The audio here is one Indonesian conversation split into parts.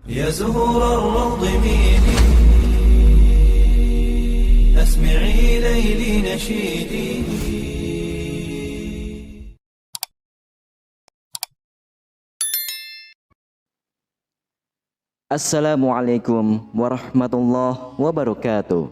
يا زهور الروض ميدي أسمعي ليلي نشيدي. Assalamualaikum warahmatullahi wabarakatuh.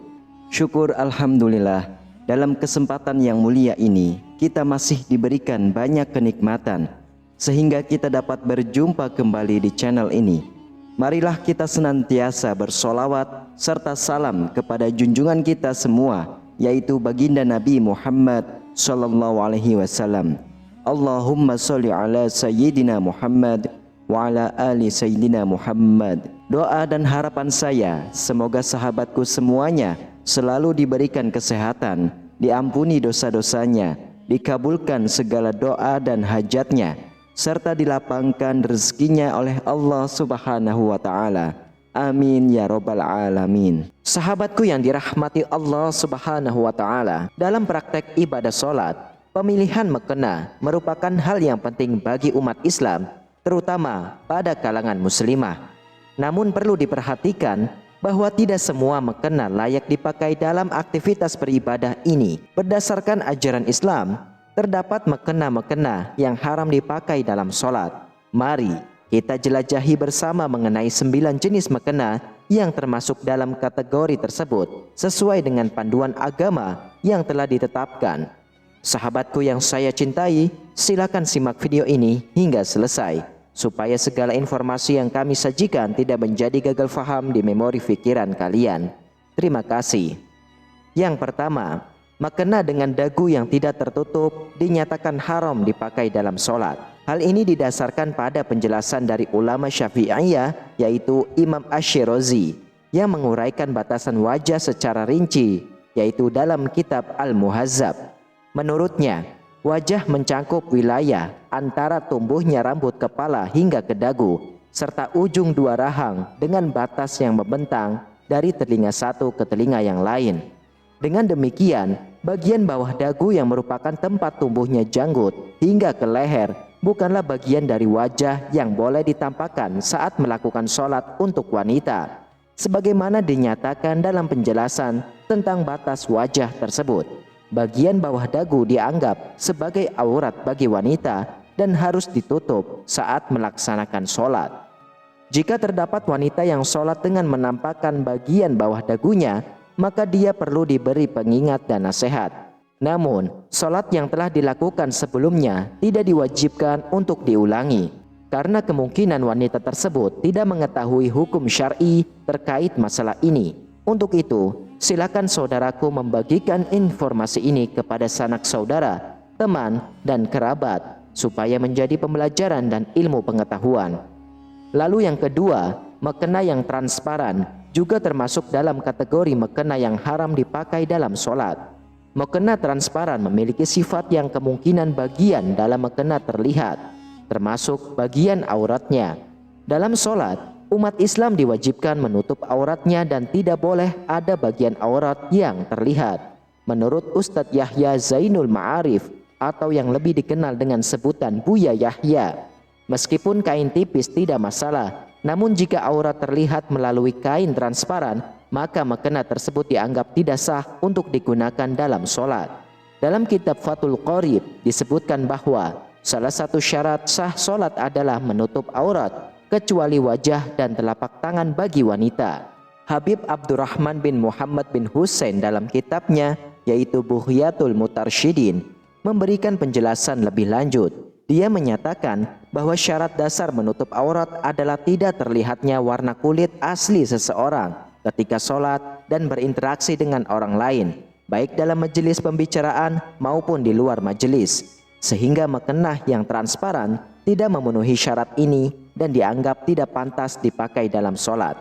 Syukur alhamdulillah, dalam kesempatan yang mulia ini kita masih diberikan banyak kenikmatan sehingga kita dapat berjumpa kembali di channel ini. Marilah kita senantiasa bersolawat serta salam kepada junjungan kita semua, yaitu baginda Nabi Muhammad sallallahu alaihi wasallam. Allahumma sholli ala sayyidina Muhammad wa ala ali sayyidina Muhammad. Doa dan harapan saya, semoga sahabatku semuanya selalu diberikan kesehatan, diampuni dosa-dosanya, dikabulkan segala doa dan hajatnya, serta dilapangkan rezekinya oleh Allah Subhanahu wa ta'ala. Amin ya robbal alamin. Sahabatku yang dirahmati Allah Subhanahu wa ta'ala, dalam praktek ibadah sholat, pemilihan mukena merupakan hal yang penting bagi umat Islam, terutama pada kalangan muslimah. Namun perlu diperhatikan bahwa tidak semua mukena layak dipakai dalam aktivitas beribadah ini. Berdasarkan ajaran Islam, terdapat mukena-mukena yang haram dipakai dalam sholat. Mari kita jelajahi bersama mengenai 9 jenis mukena yang termasuk dalam kategori tersebut sesuai dengan panduan agama yang telah ditetapkan. Sahabatku yang saya cintai, silakan simak video ini hingga selesai supaya segala informasi yang kami sajikan tidak menjadi gagal faham di memori pikiran kalian. Terima kasih. Yang pertama, mukena dengan dagu yang tidak tertutup dinyatakan haram dipakai dalam sholat. Hal ini didasarkan pada penjelasan dari ulama Syafi'iyah, yaitu Imam Ash-Shirazi, yang menguraikan batasan wajah secara rinci, yaitu dalam kitab Al-Muhazzab. Menurutnya, wajah mencangkup wilayah antara tumbuhnya rambut kepala hingga ke dagu, serta ujung dua rahang dengan batas yang membentang dari telinga satu ke telinga yang lain. Dengan demikian, bagian bawah dagu yang merupakan tempat tumbuhnya janggut hingga ke leher bukanlah bagian dari wajah yang boleh ditampakkan saat melakukan sholat untuk wanita, sebagaimana dinyatakan dalam penjelasan tentang batas wajah tersebut. Bagian bawah dagu dianggap sebagai aurat bagi wanita dan harus ditutup saat melaksanakan sholat. Jika terdapat wanita yang sholat dengan menampakkan bagian bawah dagunya, maka dia perlu diberi pengingat dan nasihat. Namun, sholat yang telah dilakukan sebelumnya tidak diwajibkan untuk diulangi, karena kemungkinan wanita tersebut tidak mengetahui hukum syar'i terkait masalah ini. Untuk itu, silakan saudaraku membagikan informasi ini kepada sanak saudara, teman, dan kerabat supaya menjadi pembelajaran dan ilmu pengetahuan. Lalu yang kedua, mukena yang transparan juga termasuk dalam kategori mukena yang haram dipakai dalam sholat. Mukena transparan memiliki sifat yang kemungkinan bagian dalam mukena terlihat, termasuk bagian auratnya. Dalam sholat, umat Islam diwajibkan menutup auratnya dan tidak boleh ada bagian aurat yang terlihat. Menurut Ustadz Yahya Zainul Ma'arif, atau yang lebih dikenal dengan sebutan Buya Yahya, meskipun kain tipis tidak masalah, namun jika aurat terlihat melalui kain transparan, maka mukena tersebut dianggap tidak sah untuk digunakan dalam sholat. Dalam kitab Fathul Qorib disebutkan bahwa salah satu syarat sah sholat adalah menutup aurat, kecuali wajah dan telapak tangan bagi wanita. Habib Abdurrahman bin Muhammad bin Husain dalam kitabnya, yaitu Bughyatul Mutarsyidin, memberikan penjelasan lebih lanjut. Dia menyatakan bahwa syarat dasar menutup aurat adalah tidak terlihatnya warna kulit asli seseorang ketika sholat dan berinteraksi dengan orang lain, baik dalam majelis pembicaraan maupun di luar majelis, sehingga mukena yang transparan tidak memenuhi syarat ini dan dianggap tidak pantas dipakai dalam sholat.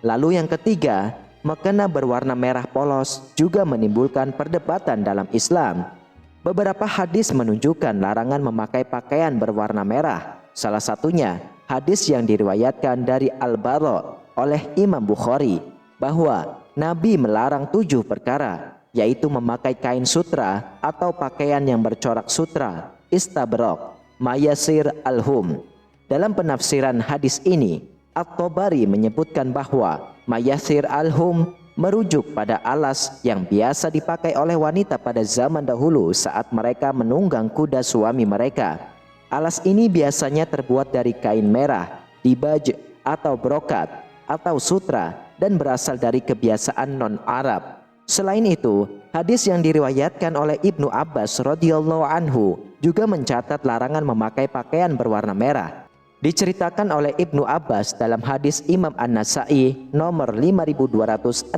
Lalu yang ketiga, mukena berwarna merah polos juga menimbulkan perdebatan dalam Islam. Beberapa hadis menunjukkan larangan memakai pakaian berwarna merah. Salah satunya hadis yang diriwayatkan dari Al-Bara oleh Imam Bukhari, bahwa Nabi melarang 7 perkara, yaitu memakai kain sutra atau pakaian yang bercorak sutra, istabraq, mayasir al-hum. Dalam penafsiran hadis ini, At-Tabari menyebutkan bahwa mayasir al-hum merujuk pada alas yang biasa dipakai oleh wanita pada zaman dahulu saat mereka menunggang kuda suami mereka. Alas ini biasanya terbuat dari kain merah, dibaj atau brokat atau sutra dan berasal dari kebiasaan non-Arab. Selain itu, hadis yang diriwayatkan oleh Ibnu Abbas radhiyallahu anhu juga mencatat larangan memakai pakaian berwarna merah. Diceritakan oleh Ibnu Abbas dalam hadis Imam An-Nasa'i nomor 5266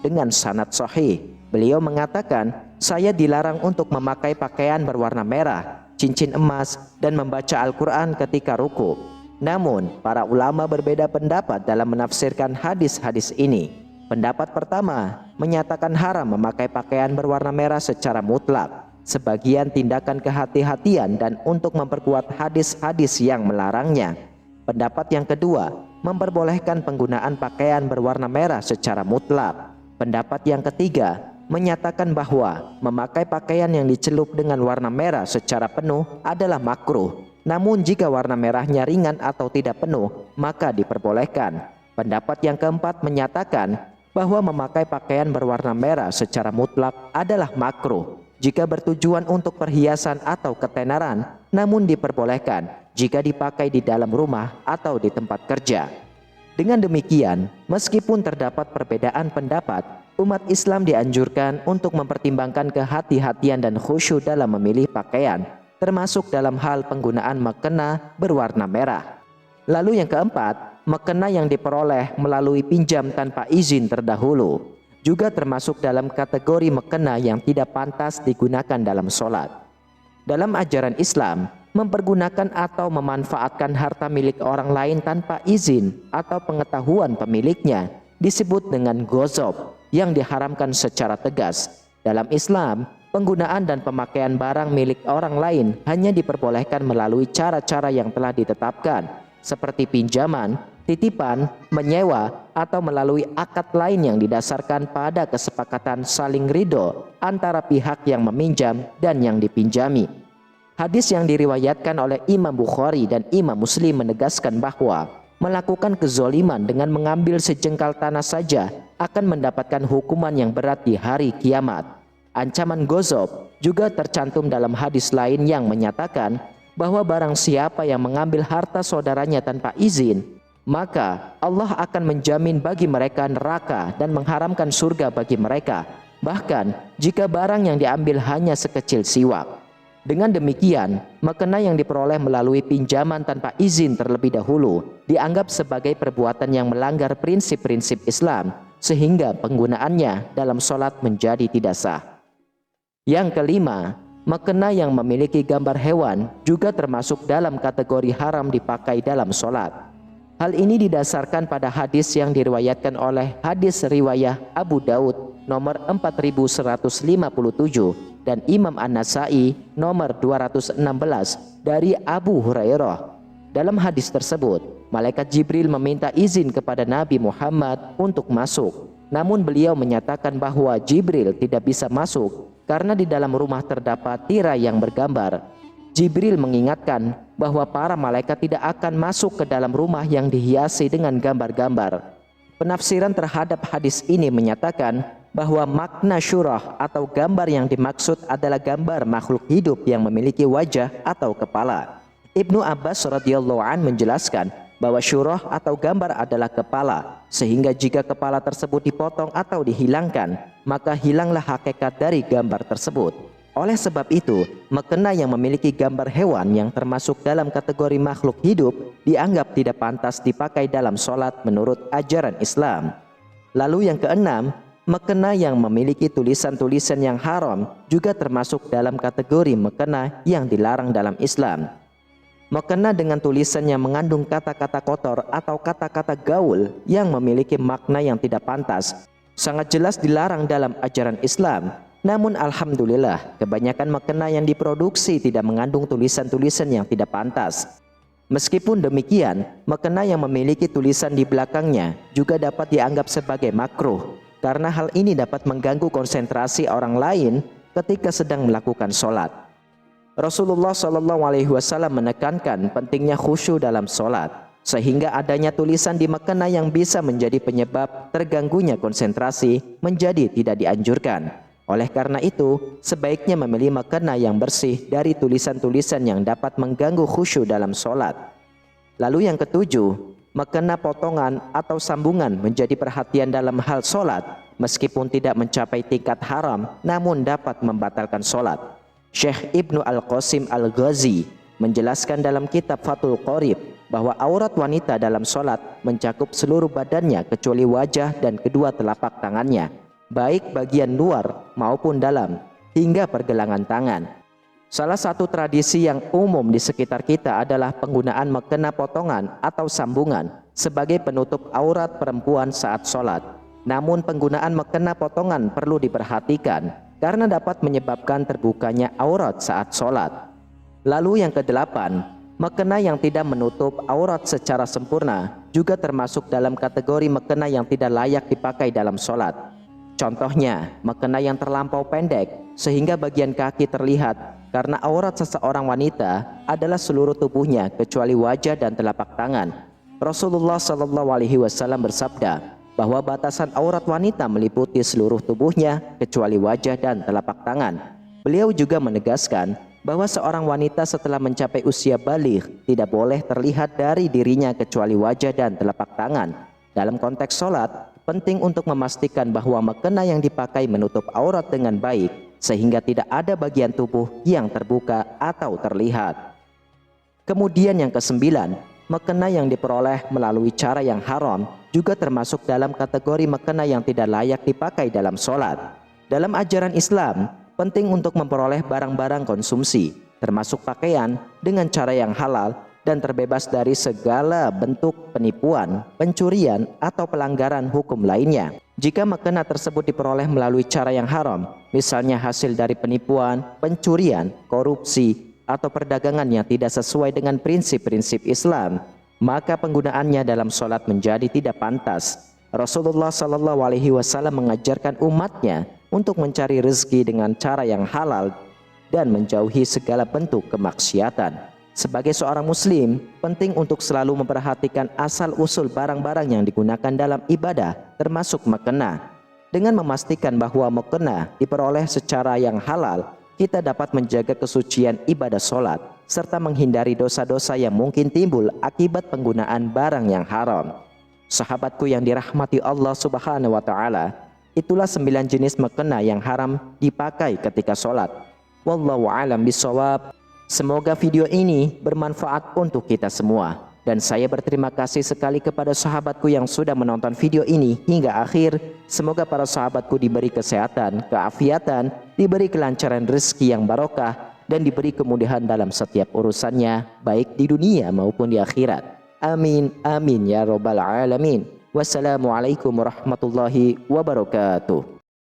dengan sanad sahih. Beliau mengatakan, saya dilarang untuk memakai pakaian berwarna merah, cincin emas, dan membaca Al-Quran ketika ruku. Namun, para ulama berbeda pendapat dalam menafsirkan hadis-hadis ini. Pendapat pertama menyatakan haram memakai pakaian berwarna merah secara mutlak. Sebagian tindakan kehati-hatian dan untuk memperkuat hadis-hadis yang melarangnya. Pendapat yang kedua memperbolehkan penggunaan pakaian berwarna merah secara mutlak. Pendapat yang ketiga menyatakan bahwa memakai pakaian yang dicelup dengan warna merah secara penuh adalah makruh. Namun jika warna merahnya ringan atau tidak penuh, maka diperbolehkan. Pendapat yang keempat menyatakan bahwa memakai pakaian berwarna merah secara mutlak adalah makruh jika bertujuan untuk perhiasan atau ketenaran, namun diperbolehkan jika dipakai di dalam rumah atau di tempat kerja. Dengan demikian, meskipun terdapat perbedaan pendapat, umat Islam dianjurkan untuk mempertimbangkan kehati-hatian dan khusyuk dalam memilih pakaian, termasuk dalam hal penggunaan mukena berwarna merah. Lalu yang keempat, mukena yang diperoleh melalui pinjam tanpa izin terdahulu juga termasuk dalam kategori mukena yang tidak pantas digunakan dalam sholat. Dalam ajaran Islam, mempergunakan atau memanfaatkan harta milik orang lain tanpa izin atau pengetahuan pemiliknya disebut dengan ghozob yang diharamkan secara tegas. Dalam Islam, penggunaan dan pemakaian barang milik orang lain hanya diperbolehkan melalui cara-cara yang telah ditetapkan, seperti pinjaman, titipan, menyewa, atau melalui akad lain yang didasarkan pada kesepakatan saling ridho antara pihak yang meminjam dan yang dipinjami. Hadis yang diriwayatkan oleh Imam Bukhari dan Imam Muslim menegaskan bahwa melakukan kezoliman dengan mengambil sejengkal tanah saja akan mendapatkan hukuman yang berat di hari kiamat. Ancaman ghozob juga tercantum dalam hadis lain yang menyatakan bahwa barang siapa yang mengambil harta saudaranya tanpa izin, maka Allah akan menjamin bagi mereka neraka dan mengharamkan surga bagi mereka, bahkan jika barang yang diambil hanya sekecil siwak. Dengan demikian, mukena yang diperoleh melalui pinjaman tanpa izin terlebih dahulu dianggap sebagai perbuatan yang melanggar prinsip-prinsip Islam, sehingga penggunaannya dalam sholat menjadi tidak sah. Yang kelima, mukena yang memiliki gambar hewan juga termasuk dalam kategori haram dipakai dalam sholat. Hal ini didasarkan pada hadis yang diriwayatkan oleh hadis riwayah Abu Daud nomor 4157 dan Imam An-Nasa'i nomor 216 dari Abu Hurairah. Dalam hadis tersebut, malaikat Jibril meminta izin kepada Nabi Muhammad untuk masuk. Namun beliau menyatakan bahwa Jibril tidak bisa masuk karena di dalam rumah terdapat tirai yang bergambar. Jibril mengingatkan bahwa para malaikat tidak akan masuk ke dalam rumah yang dihiasi dengan gambar-gambar. Penafsiran terhadap hadis ini menyatakan bahwa makna syurah atau gambar yang dimaksud adalah gambar makhluk hidup yang memiliki wajah atau kepala. Ibnu Abbas radhiyallahu an menjelaskan bahwa syurah atau gambar adalah kepala, sehingga jika kepala tersebut dipotong atau dihilangkan, maka hilanglah hakikat dari gambar tersebut. Oleh sebab itu, mukena yang memiliki gambar hewan yang termasuk dalam kategori makhluk hidup dianggap tidak pantas dipakai dalam sholat menurut ajaran Islam. Lalu yang keenam, mukena yang memiliki tulisan-tulisan yang haram juga termasuk dalam kategori mukena yang dilarang dalam Islam. Mukena dengan tulisan yang mengandung kata-kata kotor atau kata-kata gaul yang memiliki makna yang tidak pantas sangat jelas dilarang dalam ajaran Islam. Namun alhamdulillah, kebanyakan mukena yang diproduksi tidak mengandung tulisan-tulisan yang tidak pantas. Meskipun demikian, mukena yang memiliki tulisan di belakangnya juga dapat dianggap sebagai makruh, karena hal ini dapat mengganggu konsentrasi orang lain ketika sedang melakukan sholat. Rasulullah SAW menekankan pentingnya khusyuk dalam sholat. sehingga adanya tulisan di mukena yang bisa menjadi penyebab terganggunya konsentrasi menjadi tidak dianjurkan. Oleh karena itu, sebaiknya memilih mukena yang bersih dari tulisan-tulisan yang dapat mengganggu khusyuk dalam sholat. Lalu yang ketujuh, mukena potongan atau sambungan menjadi perhatian dalam hal sholat, meskipun tidak mencapai tingkat haram, namun dapat membatalkan sholat. Syekh Ibnu Al-Qasim Al-Ghazi menjelaskan dalam kitab Fathul Qorib bahwa aurat wanita dalam sholat mencakup seluruh badannya kecuali wajah dan kedua telapak tangannya, baik bagian luar maupun dalam, hingga pergelangan tangan. Salah satu tradisi yang umum di sekitar kita adalah penggunaan mukena potongan atau sambungan sebagai penutup aurat perempuan saat sholat. Namun penggunaan mukena potongan perlu diperhatikan karena dapat menyebabkan terbukanya aurat saat sholat. Lalu yang kedelapan, mukena yang tidak menutup aurat secara sempurna juga termasuk dalam kategori mukena yang tidak layak dipakai dalam sholat. Contohnya, mukena yang terlampau pendek sehingga bagian kaki terlihat, karena aurat seseorang wanita adalah seluruh tubuhnya kecuali wajah dan telapak tangan. Rasulullah SAW bersabda bahwa batasan aurat wanita meliputi seluruh tubuhnya kecuali wajah dan telapak tangan. Beliau juga menegaskan bahwa seorang wanita setelah mencapai usia baligh tidak boleh terlihat dari dirinya kecuali wajah dan telapak tangan. Dalam konteks sholat, penting untuk memastikan bahwa mukena yang dipakai menutup aurat dengan baik sehingga tidak ada bagian tubuh yang terbuka atau terlihat. Kemudian yang kesembilan, mukena yang diperoleh melalui cara yang haram juga termasuk dalam kategori mukena yang tidak layak dipakai dalam sholat. Dalam ajaran Islam, penting untuk memperoleh barang-barang konsumsi, termasuk pakaian, dengan cara yang halal dan terbebas dari segala bentuk penipuan, pencurian, atau pelanggaran hukum lainnya. Jika mukena tersebut diperoleh melalui cara yang haram, misalnya hasil dari penipuan, pencurian, korupsi, atau perdagangan yang tidak sesuai dengan prinsip-prinsip Islam, maka penggunaannya dalam sholat menjadi tidak pantas. Rasulullah SAW mengajarkan umatnya untuk mencari rezeki dengan cara yang halal dan menjauhi segala bentuk kemaksiatan. Sebagai seorang muslim, penting untuk selalu memperhatikan asal-usul barang-barang yang digunakan dalam ibadah, termasuk mukena. Dengan memastikan bahwa mukena diperoleh secara yang halal, kita dapat menjaga kesucian ibadah sholat, serta menghindari dosa-dosa yang mungkin timbul akibat penggunaan barang yang haram. Sahabatku yang dirahmati Allah Subhanahu wa Ta'ala, itulah 9 jenis mukena yang haram dipakai ketika sholat. Wallahu a'lam bishawab. Semoga video ini bermanfaat untuk kita semua. Dan saya berterima kasih sekali kepada sahabatku yang sudah menonton video ini hingga akhir. Semoga para sahabatku diberi kesehatan, keafiatan, diberi kelancaran rezeki yang barokah, dan diberi kemudahan dalam setiap urusannya, baik di dunia maupun di akhirat. Amin, amin ya robbal alamin. Wassalamualaikum warahmatullahi wabarakatuh.